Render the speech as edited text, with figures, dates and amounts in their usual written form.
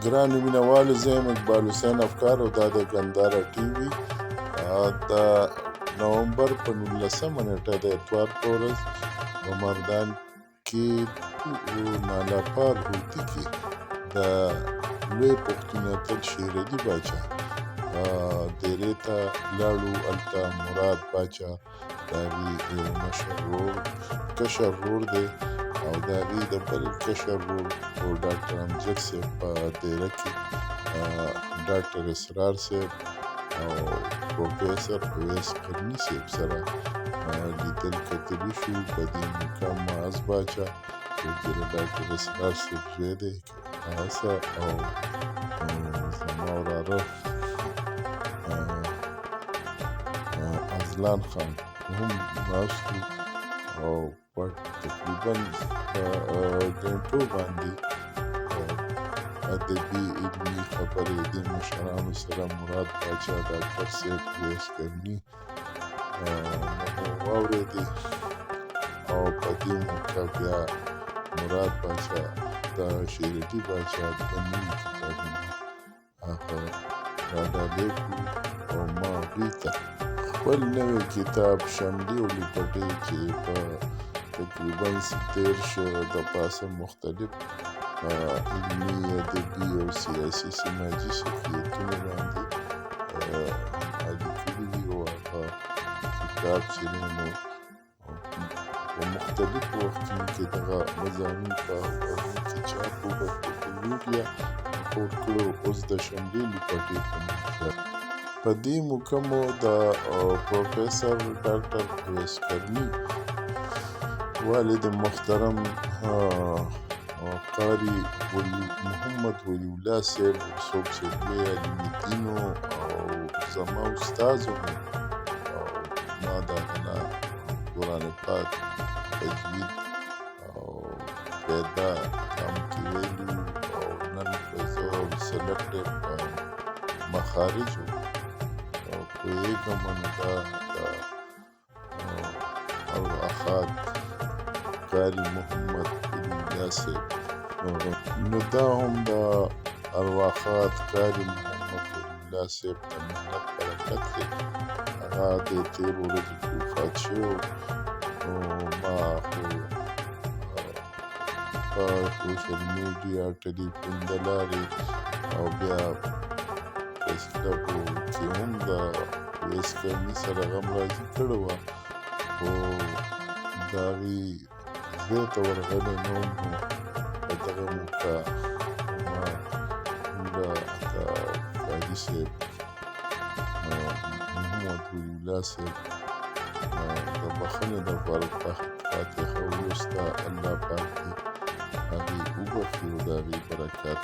ګرانو مینوالو زه یم اقبال حسین افکار او دا د ګنداره ټي وي د نومبر په 19مه نیټه د اتوار په ورځ په مردان کې نالاپار هوتي کې د لوی پښتون اتل شیر علي باچا ډیرې ته لاړو. هلته مراد باچا د هغې کشر ورور دی او د هغې د بل کشر ورور ډاکټر امجد صاحب په دیره کې ډاکټر اسرار صاحب او پروفیسر اویس قرني صاحب سره لیدل کتلي شو. په دې مقام معاذ باچا چې د ډاکټر اسرار صاحب زوی دی هغه او زما وراره ازلان خان هم ناست او په تقریبا ګنټو باندې ادبي علمي خبرې د مشرانو سره مراد باچا ډاکټر صاحب اویس قرني واورېدې او په دې موقع بیا مراد باچا د شیر علي باچا دوه نوي کتابونه هغه راډالې کړو او ما هغوی ته خپل نوی کتاب شملې او لپټۍ چې په تقریبا 13 د پاسه مختلف علمي ادبي او سیاسي سماجي شخصیتونه باندې لیکلي دي او هغه کتاب چې دی نو په مختلفو وختونو کې دغه مضامین په هغو کې چاپ وکړو بیا خپور کړو. اوس د شملې لپټۍ په نوم په دې موقع مو د پروفیسر ډاکټر اویس قرني والد محترم قاری محمد ولی الله صاحب څوک چې لوی علم دینو او زما استاد و او ما د هغه نه قرآن پاک تجوید او پیدا کام کې ویلي او نن په زه سلیکټډ مخارجو او پوهېږم نو دا د ارواحات قاري محمد ولی الله صاحب نو دا هم د ارواحات قاري محمد ولی الله صاحب د محنت برکت دی. هغه د تېرو ورځو کې وفات شوی نو ما خو په سوشل میډیا ټلیفون د لارې او بیا پریس کلبو کې هم د اویس قرني سره غمرازي کړې وه خو د هغې ځای ته ورغلی نه وم نو په دغه موقع ما همدا د قاضي صاحب محمد ولی الله صاحب د بخښنې دپاره فاتحه وروسته الله پاک دې هغې وبخښي او د هغې برکات